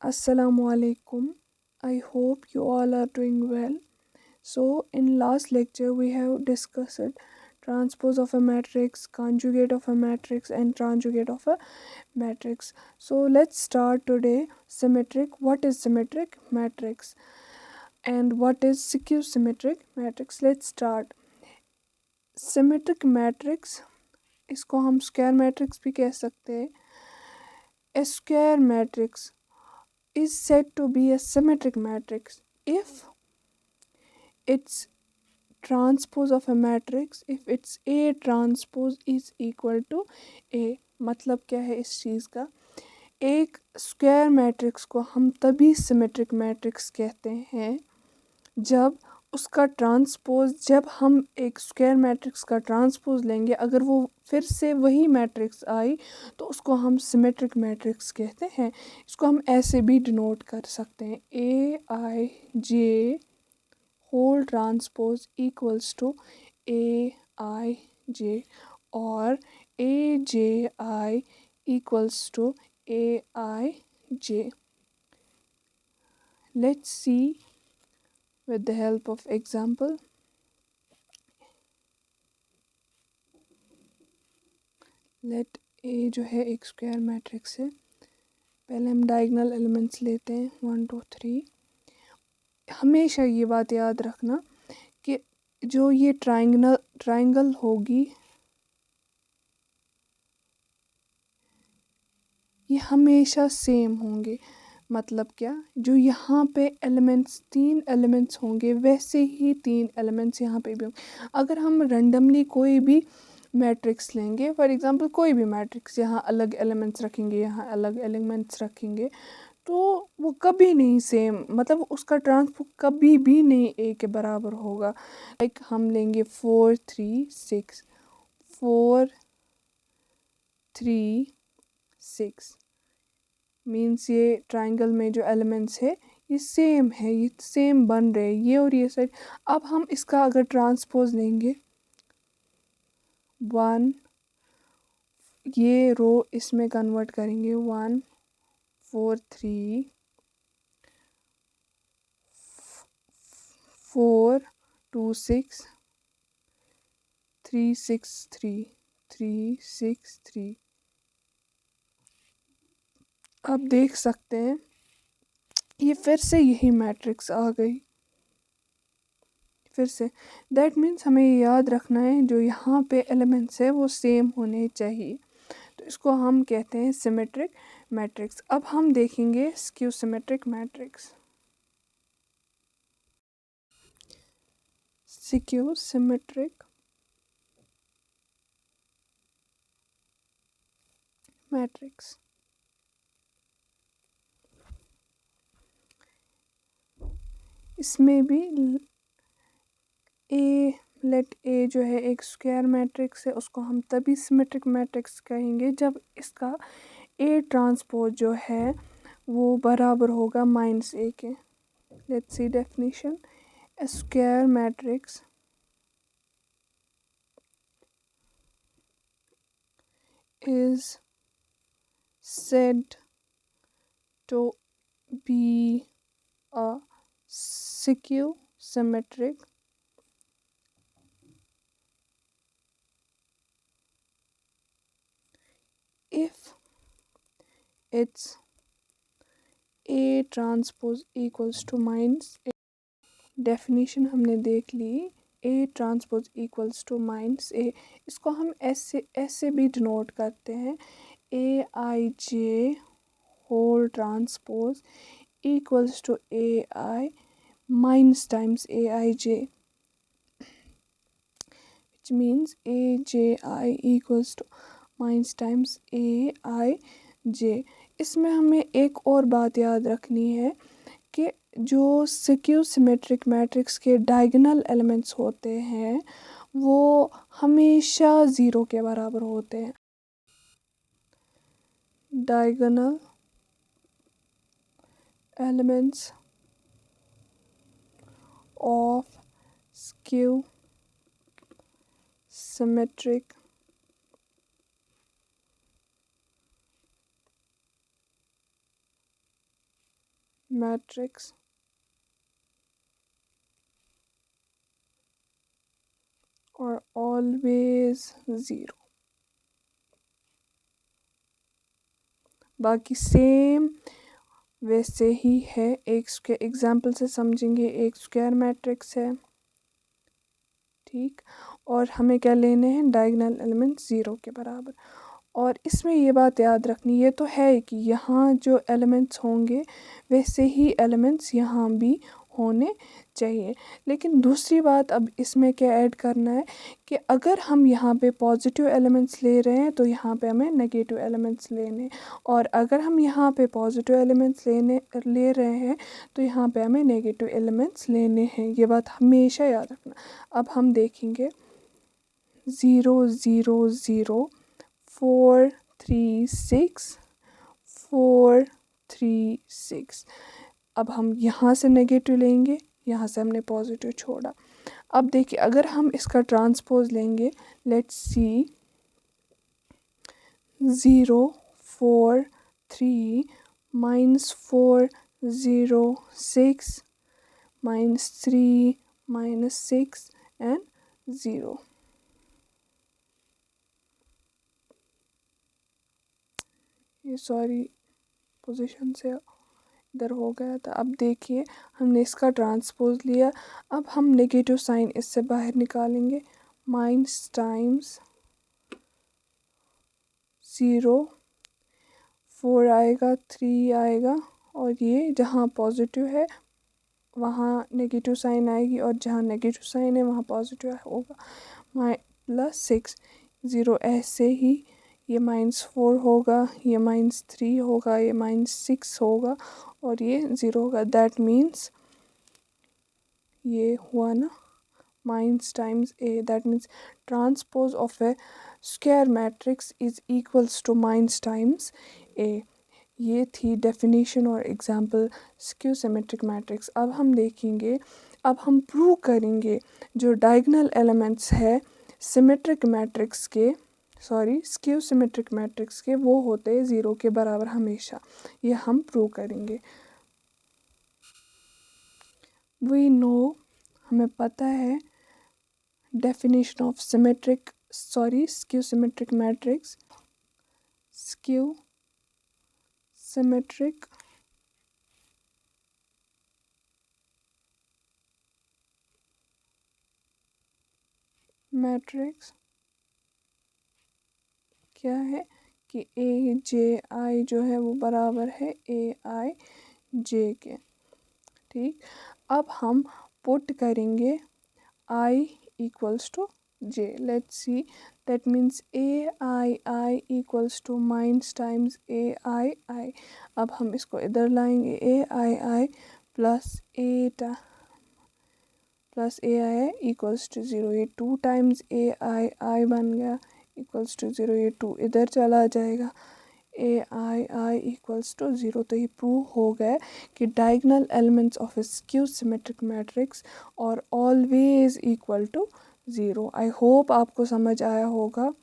Assalamu alaikum. I hope you all are doing well. So, in last lecture, we have discussed transpose of a matrix, conjugate of a matrix, and conjugate of a matrix. So, let's start today. Symmetric. What is symmetric matrix? And what is skew-symmetric matrix? Let's start. Symmetric matrix, इसको हम square matrix भी कह सकते हैं. A square matrix is said to be a symmetric matrix if its transpose of a matrix, if its A transpose is equal to A. मतलब क्या है इस चीज़ का, एक स्क्वायर मैट्रिक्स को हम तभी सिमेट्रिक मैट्रिक्स कहते हैं जब उसका ट्रांसपोज, जब हम एक स्क्वायर मैट्रिक्स का ट्रांसपोज लेंगे, अगर वो फिर से वही मैट्रिक्स आई तो उसको हम सिमेट्रिक मैट्रिक्स कहते हैं. इसको हम ऐसे भी डिनोट कर सकते हैं, A I J whole transpose equals to A I जे, और ए जे आई equals to aij. Let's see with the help of example. Let A जो है एक स्क्वायर मैट्रिक्स है. पहले हम डायगोनल एलिमेंट्स लेते हैं 1 2 3. हमेशा ये बात याद रखना कि जो ये ट्राइंगल होगी, ये हमेशा सेम होंगे. मतलब क्या, जो यहाँ पे एलिमेंट्स 3 एलिमेंट्स होंगे वैसे ही 3 एलिमेंट्स यहाँ पे भी होंगे. अगर हम रैंडमली कोई भी मैट्रिक्स लेंगे, फॉर एग्जांपल कोई भी मैट्रिक्स, यहाँ अलग एलिमेंट्स रखेंगे, यहाँ अलग एलिमेंट्स रखेंगे, तो वो कभी नहीं सेम, मतलब उसका ट्रांसपोज कभी भी नहीं ए के बराबर होगा. लाइक हम लेंगे 4 3 6, 4 3 6 मीन्स ये ट्राइंगल में जो एलिमेंट्स है ये सेम है, ये सेम बन रहे हैं, ये और ये साइड. अब हम इसका अगर ट्रांसपोज लेंगे 1, ये रो इसमें कन्वर्ट करेंगे 1 4 3 4 2 6 3 6 3 3 6 3. अब देख सकते हैं ये फिर से यही मैट्रिक्स आ गई फिर से. दैट मीन्स हमें याद रखना है जो यहाँ पे एलिमेंट्स है वो सेम होने चाहिए, तो इसको हम कहते हैं सिमेट्रिक मैट्रिक्स. अब हम देखेंगे skew symmetric matrix. Skew symmetric matrix, इसमें भी ए, लेट ए जो है एक स्क्वायर मैट्रिक्स है, उसको हम तभी सिमेट्रिक मैट्रिक्स कहेंगे जब इसका ए ट्रांसपोज जो है वो बराबर होगा -a के. Let's see definition. A square matrix is said to be a skew symmetric if its A transpose equals to -a. Definition हमने देख ली, A transpose equals to -a. इसको हम ऐसे भी डिनोट करते हैं, A I J whole transpose equals to ai minus times aij, which means aj equals to minus times aij. इसमें हमें एक और बात याद रखनी है कि जो स्क्यू सिमेट्रिक मैट्रिक्स के डायगोनल एलिमेंट्स होते हैं वो हमेशा 0 के बराबर होते हैं. Diagonal elements of skew symmetric matrix are always zero. बाकी सेम वैसे ही है, एक स्क्वायर एग्जाम्पल से समझेंगे। एक स्क्वायर मैट्रिक्स है, ठीक, और हमें क्या लेने हैं, डायगोनल एलिमेंट ज़ीरो के बराबर। और इसमें ये बात याद रखनी, ये तो है कि यहाँ जो एलिमेंट्स होंगे वैसे ही एलिमेंट्स यहाँ भी होने चाहिए। लेकिन दूसरी बात अब इसमें क्या ऐड करना है कि अगर हम यहाँ पे पॉजिटिव एलिमेंट्स ले रहे हैं तो यहाँ पे हमें नेगेटिव एलिमेंट्स लेने, और अगर हम यहाँ पे पॉजिटिव एलिमेंट्स ले रहे हैं तो यहाँ पे हमें नेगेटिव एलिमेंट्स लेने हैं। ये बात हमेशा याद रखना। अब हम देखेंगे 0 0 0 4 3 6 4 3 6। अब हम यहाँ से नेगेटिव लेंगे, यहाँ से हमने पॉजिटिव छोड़ा। अब देखिए अगर हम इसका ट्रांसपोज लेंगे, लेट्स सी 0 4 3 -4 0 6 -3 -6 and 0। ये सॉरी पोजीशन से इधर हो गया था। अब देखिए हमने इसका ट्रांसपोज लिया, अब हम नेगेटिव साइन इससे बाहर निकालेंगे। माइनस टाइम्स 0 4 आएगा, 3 आएगा, और ये जहाँ पॉजिटिव है वहाँ नेगेटिव साइन आएगी, और जहाँ नेगेटिव साइन है वहाँ पॉजिटिव होगा। +6 0 ऐसे ही, ये -4 होगा, ये -3 होगा, ये -6 होगा, और ये 0 होगा। दैट मीन्स ये हुआ ना minus times A, that means transpose of A square matrix is equals to minus times A. ये थी डेफिनेशन और एग्जांपल स्क्यू सिमेट्रिक मैट्रिक्स। अब हम देखेंगे, अब हम प्रूव करेंगे जो डायगोनल एलिमेंट्स है सिमेट्रिक मैट्रिक्स के, सॉरी स्क्यू सिमेट्रिक मैट्रिक्स के, वो होते हैं 0 के बराबर हमेशा। ये हम प्रूव करेंगे। वी नो, हमें पता है definition of symmetric, sorry skew symmetric matrix. Skew symmetric matrix क्या है कि ए जे आई जो है वो बराबर है ए आई जे के, ठीक। अब हम पुट करेंगे I equals to J. Let's see, that means A I equals to minus times A I. अब हम इसको इधर लाएंगे, A I plus A I equals to 0। ये 2 टाइम्स ए आई बन गया इक्वल्स टू 0। ये 2 इधर चला जाएगा, ए आई इक्वल्स टू 0। तो ये प्रूव हो गया कि diagonal elements of A skew symmetric matrix are always equal to 0। I hope आपको समझ आया होगा।